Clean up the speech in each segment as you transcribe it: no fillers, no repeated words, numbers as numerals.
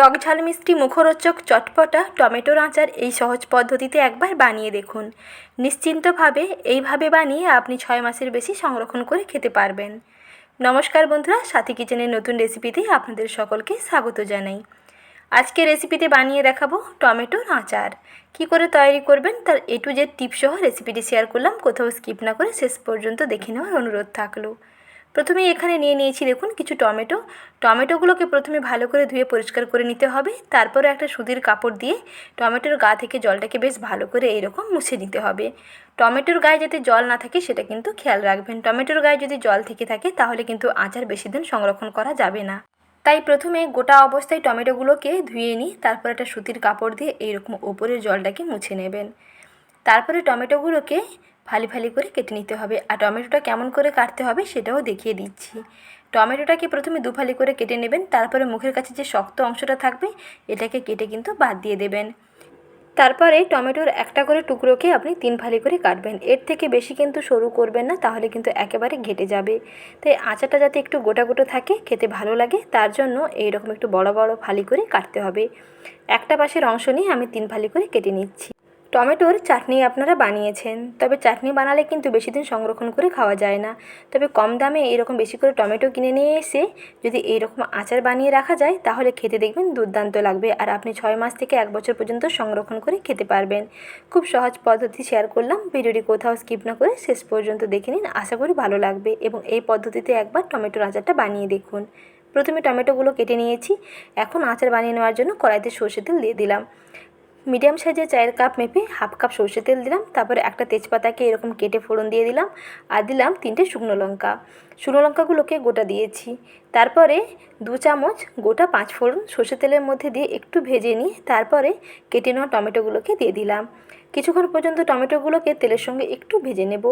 টক ঝাল মিষ্টি মুখরোচক চটপটা টমেটোর আচার এই সহজ পদ্ধতিতে একবার বানিয়ে দেখুন। নিশ্চিন্তভাবে এইভাবে বানিয়ে আপনি 6 মাসের বেশি সংরক্ষণ করে খেতে পারবেন। নমস্কার বন্ধুরা, সাথী কিচেনের নতুন রেসিপিতে আপনাদের সকলকে স্বাগত জানাই। আজকে রেসিপিতে বানিয়ে দেখাবো টমেটোর আচার। কি করে তৈরি করবেন তার A to Z টিপ সহ রেসিপিটি শেয়ার করলাম। কোথাও স্কিপ না করে শেষ পর্যন্ত দেখে নেওয়ার অনুরোধ থাকলো। প্রথমে এখানে নিয়েছি দেখুন কিছু টমেটোগুলোকে প্রথমে ভালো করে ধুয়ে পরিষ্কার করে নিতে হবে। তারপরে একটা সুতির কাপড় দিয়ে টমেটোর গা থেকে জলটাকে বেশ ভালো করে এইরকম মুছে নিতে হবে। টমেটোর গায়ে যাতে জল না থাকে সেটা কিন্তু খেয়াল রাখবেন। টমেটোর গায়ে যদি জল থেকে থাকে তাহলে কিন্তু আচার বেশি দিন সংরক্ষণ করা যাবে না। তাই প্রথমে গোটা অবস্থায় টমেটোগুলোকে ধুয়ে নিই, তারপর একটা সুতির কাপড় দিয়ে এইরকম ওপরের জলটাকে মুছে নেবেন। তারপরে টমেটোগুলোকে ফালি ফালি করে কেটে নিতে হবে। আর টমেটোটা কেমন করে কাটতে হবে সেটাও দেখিয়ে দিচ্ছি। টমেটোটাকে প্রথমে দুফালি করে কেটে নেবেন, তারপরে মুখের কাছে যে শক্ত অংশটা থাকবে এটাকে কেটে কিন্তু বাদ দিয়ে দেবেন। তারপরে টমেটোর একটা করে টুকরোকে আপনি 3 ফালি করে কাটবেন। এর থেকে বেশি কিন্তু সরু করবেন না, তাহলে কিন্তু একেবারে ঘেটে যাবে। তাই আচারটা যাতে একটু গোটা গোটা থাকে, খেতে ভালো লাগে, তার জন্য এইরকম একটু বড় বড় ফালি করে কাটতে হবে। একটা পাশের অংশ নিয়ে আমি 3 ফালি করে কেটে নিচ্ছি। টমেটোর চাটনি আপনারা বানিয়েছেন, তবে চাটনি বানালে কিন্তু বেশি দিন সংরক্ষণ করে খাওয়া যায় না। তবে কম দামে এরকম বেশি করে টমেটো কিনে নিয়ে এসে যদি এইরকম আচার বানিয়ে রাখা যায় তাহলে খেতে দেখবেন দুর্দান্ত লাগবে। আর আপনি 6 মাস থেকে 1 বছর পর্যন্ত সংরক্ষণ করে খেতে পারবেন। খুব সহজ পদ্ধতি শেয়ার করলাম। ভিডিওটি কোথাও স্কিপ না করে শেষ পর্যন্ত দেখে নিন, আশা করি ভালো লাগবে এবং এই পদ্ধতিতে একবার টমেটোর আচারটা বানিয়ে দেখুন। প্রথমে টমেটোগুলো কেটে নিয়েছি। এখন আচার বানিয়ে নেওয়ার জন্য কড়াইতে সরষের তেল দিয়ে দিলাম। মিডিয়াম সাইজের 4 কাপ মেপে হাফ কাপ সরষের তেল দিলাম। তারপরে একটা তেজপাতাকে এরকম কেটে ফোড়ন দিয়ে দিলাম আর দিলাম 3টে শুকনো লঙ্কা। শুকনো লঙ্কাগুলোকে গোটা দিয়েছি। তারপরে 2 চামচ গোটা 5 ফোড়ন সরষের তেলের মধ্যে দিয়ে একটু ভেজে নিয়ে তারপরে কেটে নেওয়া টমেটোগুলোকে দিয়ে দিলাম। কিছুক্ষণ পর্যন্ত টমেটোগুলোকে তেলের সঙ্গে একটু ভেজে নেব,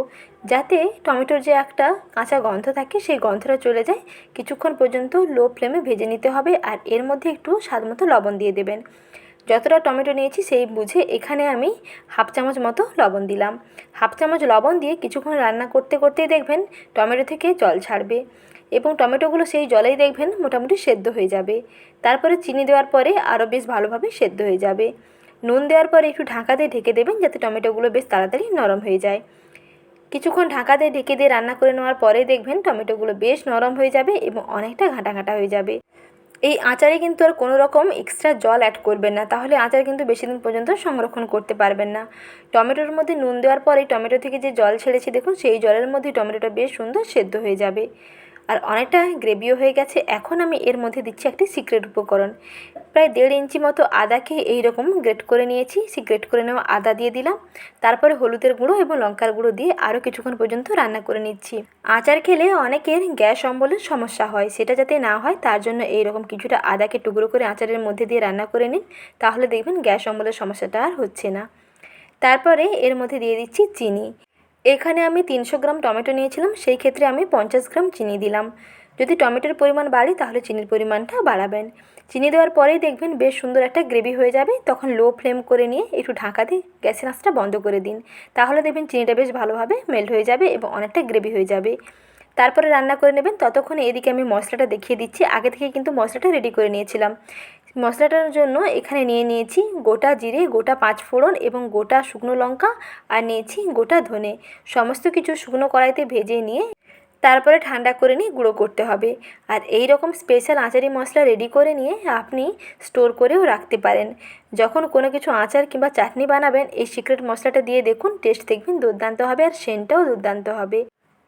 যাতে টমেটোর যে একটা কাঁচা গন্ধ থাকে সেই গন্ধটা চলে যায়। কিছুক্ষণ পর্যন্ত লো ফ্লেমে ভেজে নিতে হবে। আর এর মধ্যে একটু স্বাদমতো লবণ দিয়ে দেবেন। যতটা টমেটো নিয়েছি সেই বুঝে এখানে আমি হাফ চামচ মতো লবণ দিলাম। হাফ চামচ লবণ দিয়ে কিছুক্ষণ রান্না করতে করতেই দেখবেন টমেটো থেকে জল ছাড়বে এবং টমেটোগুলো সেই জলেই দেখবেন মোটামুটি সেদ্ধ হয়ে যাবে। তারপরে চিনি দেওয়ার পরে আরও বেশ ভালোভাবে সেদ্ধ হয়ে যাবে। নুন দেওয়ার পরে একটু ঢাকা দিয়ে ঢেকে দেবেন, যাতে টমেটোগুলো বেশ তাড়াতাড়ি নরম হয়ে যায়। কিছুক্ষণ ঢাকা দিয়ে ঢেকে দিয়ে রান্না করে নেওয়ার পরে দেখবেন টমেটোগুলো বেশ নরম হয়ে যাবে এবং অনেকটা ঘাঁটা ঘাঁটা হয়ে যাবে। এই আচারে কিন্তু আর কোনো রকম এক্সট্রা জল অ্যাড করবেন না, তাহলে আচার কিন্তু বেশি দিন পর্যন্ত সংরক্ষণ করতে পারবেন না। টমেটোর মধ্যে নুন দেওয়ার পরে টমেটো থেকে যে জল ছেড়েছে দেখুন, সেই জলের মধ্যে টমেটোটা বেশ সুন্দর সেদ্ধ হয়ে যাবে আর অনেকটা গ্রেভিও হয়ে গেছে। এখন আমি এর মধ্যে দিচ্ছি একটি সিক্রেট উপকরণ। প্রায় 1.5 ইঞ্চি মতো আদাকে এইরকম গ্রেট করে নিয়েছি। সেই গ্রেট করে নেওয়া আদা দিয়ে দিলাম। তারপরে হলুদের গুঁড়ো এবং লঙ্কার গুঁড়ো দিয়ে আরও কিছুক্ষণ পর্যন্ত রান্না করে নিচ্ছি। আচার খেলে অনেকের গ্যাস অম্বলের সমস্যা হয়, সেটা যাতে না হয় তার জন্য এইরকম কিছুটা আদাকে টুকরো করে আচারের মধ্যে দিয়ে রান্না করে নিন, তাহলে দেখবেন গ্যাস অম্বলের সমস্যাটা আর হচ্ছে না। তারপরে এর মধ্যে দিয়ে দিচ্ছি চিনি। এখানে আমি 300 গ্রাম টমেটো নিয়েছিলাম, সেই ক্ষেত্রে আমি 50 গ্রাম চিনি দিলাম। যদি টমেটোর পরিমাণ বাড়ে তাহলে চিনির পরিমাণটা বাড়াবেন। চিনি দেওয়ার পরেই দেখবেন বেশ সুন্দর একটা গ্রেভি হয়ে যাবে। তখন লো ফ্লেম করে নিয়ে একটু ঢাকা দিয়ে গ্যাসের আঁচটা বন্ধ করে দিন, তাহলে দেখবেন চিনিটা বেশ ভালোভাবে মেল্ট হয়ে যাবে এবং অনেকটা গ্রেভি হয়ে যাবে। তারপরে রান্না করে নেবেন। ততক্ষণে এদিকে আমি মশলাটা দেখিয়ে দিচ্ছি। আগে থেকে কিন্তু মশলাটা রেডি করে নিয়েছিলাম। মশলাটার জন্য এখানে নিয়েছি গোটা জিরে, গোটা 5 ফোড়ন এবং গোটা শুকনো লঙ্কা আর নিয়েছি গোটা ধনে। সমস্ত কিছু শুকনো কড়াইতে ভেজে নিয়ে তারপরে ঠান্ডা করে নিয়ে গুঁড়ো করতে হবে। আর এই রকম স্পেশাল আচারি মশলা রেডি করে নিয়ে আপনি স্টোর করেও রাখতে পারেন। যখন কোনো কিছু আচার কিংবা চাটনি বানাবেন এই সিক্রেট মশলাটা দিয়ে দেখুন, টেস্ট দেখবেন দুর্দান্ত হবে আর সেন্টটাও দুর্দান্ত হবে।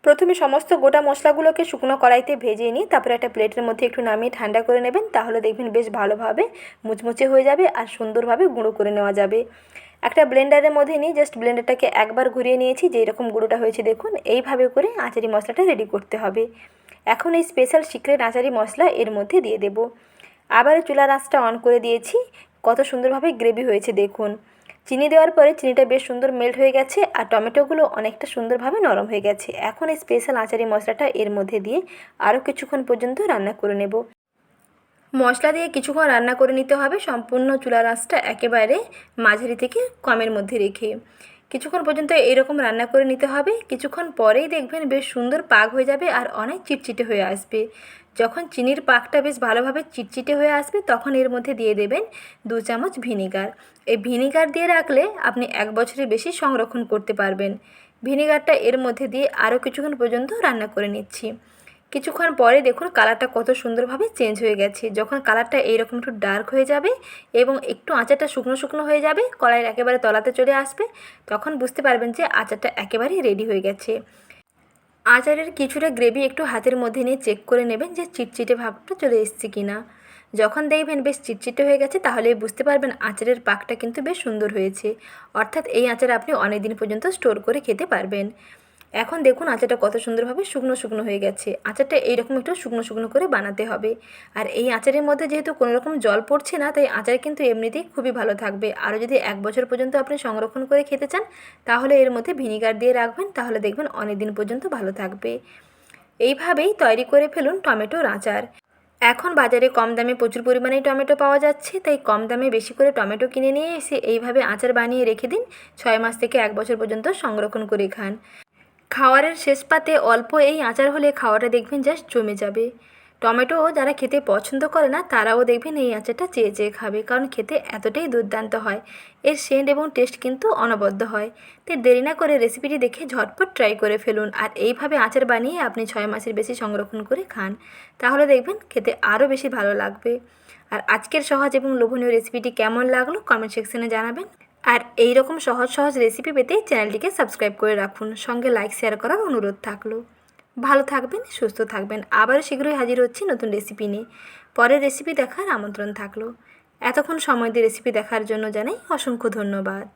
প্রথমে সমস্ত গোটা মশলাগুলোকে শুকনো কড়াইতে ভেজে নিয়ে তারপরে একটা প্লেটের মধ্যে একটু নামিয়ে ঠান্ডা করে নেবেন, তাহলে দেখবেন বেশ ভালোভাবে মুচমুচে হয়ে যাবে আর সুন্দরভাবে গুঁড়ো করে নেওয়া যাবে। একটা ব্লেন্ডারের মধ্যে নিয়ে জাস্ট ব্লেন্ডারটাকে একবার ঘুরিয়ে নিয়েছি, যেই রকম গুঁড়োটা হয়েছে দেখুন। এইভাবে করে আচারি মশলাটা রেডি করতে হবে। এখন এই স্পেশাল সিক্রেট আচারি মশলা এর মধ্যে দিয়ে দেব। আবার চুলার আঁচটা অন করে দিয়েছি। কত সুন্দরভাবে গ্রেভি হয়েছে দেখুন। চিনি দেওয়ার পরে চিনিটা বেশ সুন্দর মেল্ট হয়ে গেছে আর টমেটোগুলো অনেকটা সুন্দরভাবে নরম হয়ে গেছে। এখন এই স্পেশাল আচারি মশলাটা এর মধ্যে দিয়ে আরও কিছুক্ষণ পর্যন্ত রান্না করে নেব। মশলা দিয়ে কিছুক্ষণ রান্না করে নিতে হবে, সম্পূর্ণ চুলার আঁচটা একেবারে মাঝারি থেকে কমের মধ্যে রেখে কিছুক্ষণ পর্যন্ত এইরকম রান্না করে নিতে হবে। কিছুক্ষণ পরেই দেখবেন বেশ সুন্দর পাক হয়ে যাবে আর অনেক চিটচিটে হয়ে আসবে। যখন চিনির পাকটা বেশ ভালোভাবে চিটচিটে হয়ে আসবে তখন এর মধ্যে দিয়ে দেবেন 2 চামচ ভিনিগার। এই ভিনিগার দিয়ে রাখলে আপনি 1 বছরের বেশি সংরক্ষণ করতে পারবেন। ভিনিগারটা এর মধ্যে দিয়ে আরও কিছুক্ষণ পর্যন্ত রান্না করে নিচ্ছি। কিছুক্ষণ পরে দেখুন কালারটা কত সুন্দরভাবে চেঞ্জ হয়ে গেছে। যখন কালারটা এইরকম একটু ডার্ক হয়ে যাবে এবং একটু আচারটা শুকনো শুকনো হয়ে যাবে, কড়াইয়ের একেবারে তলাতে চলে আসবে, তখন বুঝতে পারবেন যে আচারটা একেবারেই রেডি হয়ে গেছে। আচারের কিছুটা গ্রেভি একটু হাতের মধ্যে নিয়ে চেক করে নেবেন যে চিটচিটে ভাবটা চলে এসছে কিনা। যখন দেখবেন বেশ চিটচিটে হয়ে গেছে তাহলে বুঝতে পারবেন আচারের পাকটা কিন্তু বেশ সুন্দর হয়েছে। অর্থাৎ এই আচার আপনি অনেক দিন পর্যন্ত স্টোর করে খেতে পারবেন। এখন দেখুন আচারটা কত সুন্দরভাবে শুকনো শুকনো হয়ে গেছে। আচারটা এইরকম একটু শুকনো শুকনো করে বানাতে হবে। আর এই আচারের মধ্যে যেহেতু কোনো রকম জল পড়ছে না, তাই আচার কিন্তু এমনিতেই খুবই ভালো থাকবে। আরও যদি 1 বছর পর্যন্ত আপনি সংরক্ষণ করে খেতে চান তাহলে এর মধ্যে ভিনিগার দিয়ে রাখবেন, তাহলে দেখবেন অনেক দিন পর্যন্ত ভালো থাকবে। এইভাবেই তৈরি করে ফেলুন টমেটোর আচার। এখন বাজারে কম দামে প্রচুর পরিমাণেই টমেটো পাওয়া যাচ্ছে, তাই কম দামে বেশি করে টমেটো কিনে নিয়ে এসে এইভাবে আচার বানিয়ে রেখে দিন। 6 মাস থেকে 1 বছর পর্যন্ত সংরক্ষণ করে খান। খাওয়ারের শেষ পাতে অল্প এই আচার হলে খাওয়াটা দেখবেন জাস্ট জমে যাবে। টমেটো যারা খেতে পছন্দ করে না তারাও দেখবেন এই আচারটা চেয়ে চেয়ে খাবে, কারণ খেতে এতটাই দুর্দান্ত হয়। এর সেন্ট এবং টেস্ট কিন্তু অনবদ্য হয়। তাই দেরি না করে রেসিপিটি দেখে ঝটপট ট্রাই করে ফেলুন আর এইভাবে আচার বানিয়ে আপনি 6 মাসের বেশি সংরক্ষণ করে খান, তাহলে দেখবেন খেতে আরও বেশি ভালো লাগবে। আর আজকের সহজ এবং লোভনীয় রেসিপিটি কেমন লাগলো কমেন্ট সেকশনে জানাবেন। আর এই রকম সহজ সহজ রেসিপি পেতে চ্যানেলটিকে সাবস্ক্রাইব করে রাখুন, সঙ্গে লাইক শেয়ার করার অনুরোধ থাকলো। ভালো থাকবেন, সুস্থ থাকবেন। আবারও শীঘ্রই হাজির হচ্ছি নতুন রেসিপি নিয়ে। পরের রেসিপি দেখার আমন্ত্রণ থাকলো। এতক্ষণ সময় দিয়ে রেসিপি দেখার জন্য জানাই অসংখ্য ধন্যবাদ।